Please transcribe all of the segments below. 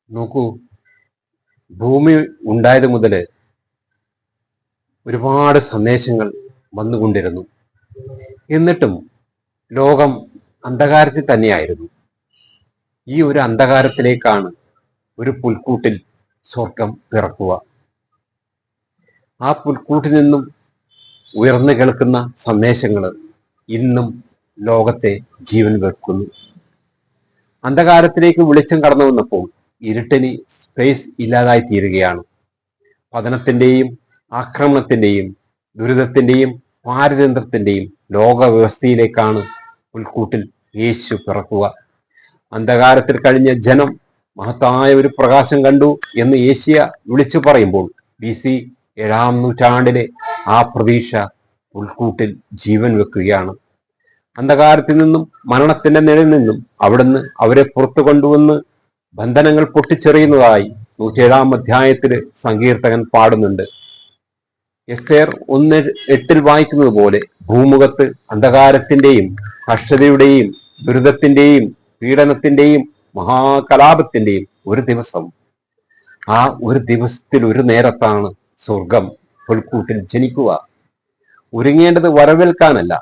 നോക്കൂ, ഭൂമി ഉണ്ടായത് മുതൽ ഒരുപാട് സന്ദേശങ്ങൾ വന്നുകൊണ്ടിരുന്നു. എന്നിട്ടും ലോകം അന്ധകാരത്തിൽ തന്നെയായിരുന്നു. ഈ ഒരു അന്ധകാരത്തിലേക്കാണ് ഒരു പുൽക്കൂട്ടിൽ സ്വർഗം പിറക്കുക. ആ പുൽക്കൂട്ടിൽ നിന്നും ഉയർന്നു കേൾക്കുന്ന സന്ദേശങ്ങൾ ഇന്നും ലോകത്തെ ജീവൻ വെക്കുന്നു. അന്ധകാരത്തിലേക്ക് വെളിച്ചം കടന്നു വന്നപ്പോൾ ഇരുട്ടിന് സ്പേസ് ഇല്ലാതായി തീരുകയാണ്. പതനത്തിന്റെയും ആക്രമണത്തിന്റെയും ദുരിതത്തിന്റെയും പാരതന്ത്ര്യത്തിന്റെയും ലോക വ്യവസ്ഥയിലേക്കാണ് പുൽക്കൂട്ടിൽ യേശു പിറക്കുക. അന്ധകാരത്തിൽ കഴിഞ്ഞ ജനം മഹത്തായ ഒരു പ്രകാശം കണ്ടു എന്ന് ഏഷ്യ വിളിച്ചു പറയുമ്പോൾ BC 7-ാം നൂറ്റാണ്ടിലെ ആ പ്രതീക്ഷ പുൽക്കൂട്ടിൽ ജീവൻ വെക്കുകയാണ്. അന്ധകാരത്തിൽ നിന്നും മരണത്തിന്റെ നിഴലിൽ നിന്നും അവിടുന്ന് അവരെ പുറത്തു കൊണ്ടുവന്ന് ബന്ധനങ്ങൾ പൊട്ടിച്ചെറിയുന്നതായി 107-ാം അധ്യായത്തില് സങ്കീർത്തകൻ പാടുന്നുണ്ട്. എസ്തേർ 1:8 വായിക്കുന്നത് പോലെ ഭൂമുഖത്ത് അന്ധകാരത്തിന്റെയും കഷ്ടതയുടെയും ദുരിതത്തിന്റെയും പീഡനത്തിന്റെയും മഹാകലാപത്തിന്റെയും ഒരു ദിവസം, ആ ഒരു ദിവസത്തിൽ ഒരു നേരത്താണ് സ്വർഗം പുൽക്കൂട്ടിൽ ജനിക്കുക. ഒരുങ്ങേണ്ടത് വരവേൽക്കാനല്ല,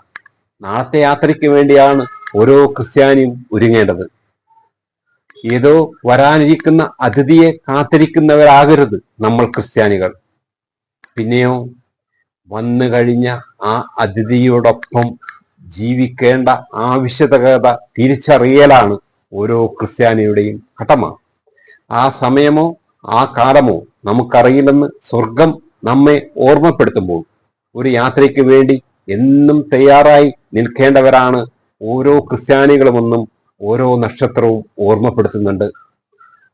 നാളത്തെ യാത്രയ്ക്ക് വേണ്ടിയാണ് ഓരോ ക്രിസ്ത്യാനിയും ഒരുങ്ങേണ്ടത്. ഏതോ വരാനിരിക്കുന്ന അതിഥിയെ കാത്തിരിക്കുന്നവരാകരുത് നമ്മൾ ക്രിസ്ത്യാനികൾ. പിന്നെയോ വന്നു കഴിഞ്ഞ ആ അതിഥിയോടൊപ്പം ജീവിക്കേണ്ട ആവശ്യകത തിരിച്ചറിയലാണ് ഓരോ ക്രിസ്ത്യാനിയുടെയും കടമ. ആ സമയമോ ആ കാലമോ നമുക്കറിയില്ലെന്ന് സ്വർഗം നമ്മെ ഓർമ്മപ്പെടുത്തുമ്പോൾ ഒരു യാത്രയ്ക്ക് വേണ്ടി എന്നും തയ്യാറായി നിൽക്കേണ്ടവരാണ് ഓരോ ക്രിസ്ത്യാനികളുമെന്നും ഓരോ നക്ഷത്രവും ഓർമ്മപ്പെടുത്തുന്നുണ്ട്.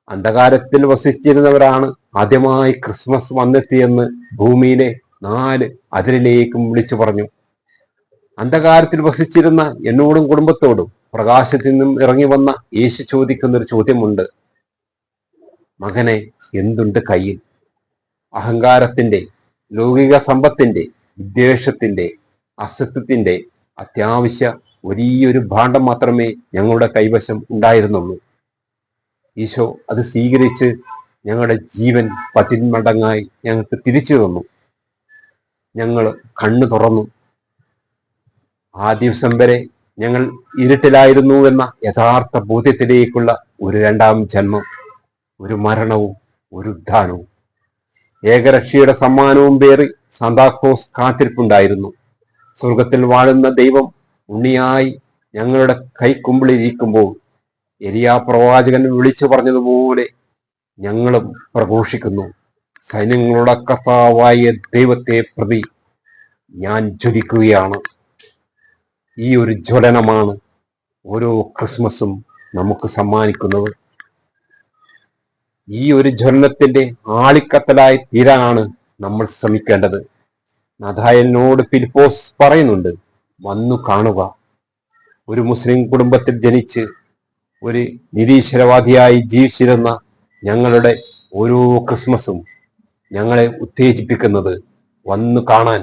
അന്ധകാരത്തിൽ വസിച്ചിരുന്നവരാണ് ആദ്യമായി ക്രിസ്മസ് വന്നെത്തിയെന്ന് ഭൂമിയിലെ 4 അതിരിലേക്കും വിളിച്ചു പറഞ്ഞു. അന്ധകാരത്തിൽ വസിച്ചിരുന്ന എന്നോടും കുടുംബത്തോടും പ്രകാശത്തിൽ നിന്നും ഇറങ്ങി വന്ന യേശു ചോദിക്കുന്ന ഒരു ചോദ്യമുണ്ട്. മകനെ, എന്തുണ്ട് കയ്യിൽ? അഹങ്കാരത്തിന്റെ, ലൗകിക സമ്പത്തിന്റെ, വിദ്വേഷത്തിന്റെ, അസത്യത്തിന്റെ അത്യാവശ്യ വലിയൊരു ഭാണ്ഡം മാത്രമേ ഞങ്ങളുടെ കൈവശം ഉണ്ടായിരുന്നുള്ളൂ. ഈശോ അത് സ്വീകരിച്ച് ഞങ്ങളുടെ ജീവൻ 10 മടങ്ങായി ഞങ്ങൾക്ക് തിരിച്ചു തന്നു. ഞങ്ങൾ കണ്ണു തുറന്നു. ആ ദിവസം വരെ ഞങ്ങൾ ഇരുട്ടിലായിരുന്നു എന്ന യഥാർത്ഥ ബോധ്യത്തിലേക്കുള്ള ഒരു 2-ാം ജന്മം, ഒരു മരണവും ഒരു ഉദ്ധാനവും. ഏകരക്ഷയുടെ സമ്മാനവും പേറി സാന്താക്ലോസ് കാത്തിരിപ്പുണ്ടായിരുന്നു. സ്വർഗത്തിൽ വാഴുന്ന ദൈവം ഉണ്ണിയായി ഞങ്ങളുടെ കൈക്കുമ്പിളിരിക്കുമ്പോൾ എലിയാ പ്രവാചകൻ വിളിച്ചു പറഞ്ഞതുപോലെ ഞങ്ങളും പ്രഘോഷിക്കുന്നു. സൈന്യങ്ങളുടെ കർത്താവായ ദൈവത്തെ പ്രതി ഞാൻ ജ്വലിക്കുകയാണ്. ഈ ഒരു ജ്വലനമാണ് ഓരോ ക്രിസ്മസും നമുക്ക് സമ്മാനിക്കുന്നത്. ഈ ഒരു ജ്വലനത്തിന്റെ ആളിക്കത്തലായി തീരാനാണ് നമ്മൾ ശ്രമിക്കേണ്ടത്. നഥായലിനോട് ഫിലിപ്പോസ് പറയുന്നുണ്ട്, വന്നു കാണുക. ഒരു മുസ്ലിം കുടുംബത്തിൽ ജനിച്ച് ഒരു നിരീശ്വരവാദിയായി ജീവിച്ചിരുന്ന ഞങ്ങളുടെ ഓരോ ക്രിസ്മസും ഞങ്ങളെ ഉത്തേജിപ്പിക്കുന്നത് വന്നു കാണാൻ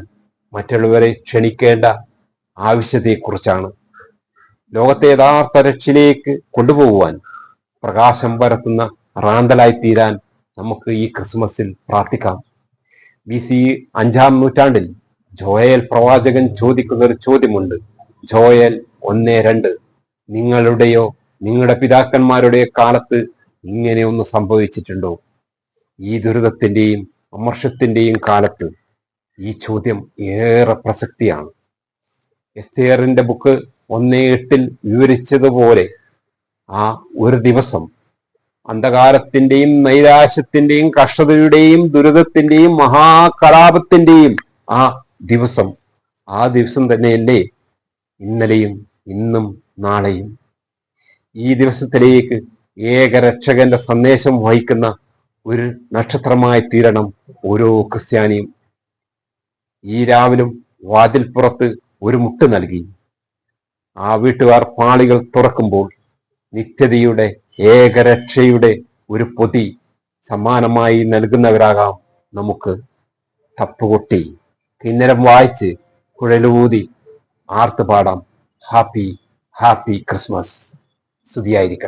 മറ്റുള്ളവരെ ക്ഷണിക്കേണ്ട ആവശ്യത്തെക്കുറിച്ചാണ്. ലോകത്തെ യഥാർത്ഥ രക്ഷയിലേക്ക് കൊണ്ടുപോകുവാൻ പ്രകാശം പരത്തുന്ന റാന്തലായി തീരാൻ നമുക്ക് ഈ ക്രിസ്മസിൽ പ്രാർത്ഥിക്കാം. BC 5-ാം നൂറ്റാണ്ടിൽ ജോയൽ പ്രവാചകൻ ചോദിക്കുന്ന ഒരു ചോദ്യമുണ്ട്. ജോയൽ 1:2, നിങ്ങളുടെയോ നിങ്ങളുടെ പിതാക്കന്മാരുടെയോ കാലത്ത് ഇങ്ങനെയൊന്ന് സംഭവിച്ചിട്ടുണ്ടോ? ഈ ദുരിതത്തിന്റെയും അമർഷത്തിന്റെയും കാലത്ത് ഈ ചോദ്യം ഏറെ പ്രസക്തിയാണ്. എസ്തേറിന്റെ ബുക്ക് 1:8 വിവരിച്ചതുപോലെ ആ ഒരു ദിവസം അന്ധകാരത്തിന്റെയും നൈരാശ്യത്തിന്റെയും കഷ്ടതയുടെയും ദുരിതത്തിന്റെയും മഹാകലാപത്തിന്റെയും ആ ദിവസം തന്നെയല്ലേ ഇന്നലെയും ഇന്നും നാളെയും. ഈ ദിവസത്തിലേക്ക് ഏകരക്ഷകന്റെ സന്ദേശം വഹിക്കുന്ന ഒരു നക്ഷത്രമായി തീരണം ഓരോ ക്രിസ്ത്യാനിയും. ഈ രാവിലും വാതിൽപ്പുറത്ത് ഒരു മുട്ട് നൽകി ആ വീട്ടുകാർ പാളികൾ തുറക്കുമ്പോൾ നിത്യതയുടെ ഏകരക്ഷയുടെ ഒരു പൊതി സമ്മാനമായി നൽകുന്നവരാകാം നമുക്ക്. തപ്പുകൊട്ടി കിന്നരം വായിച്ച് കുഴലൂതി ആർത്തുപാടാം ഹാപ്പി ഹാപ്പി ക്രിസ്മസ്. സ്തുതിയായിരിക്കട്ടെ.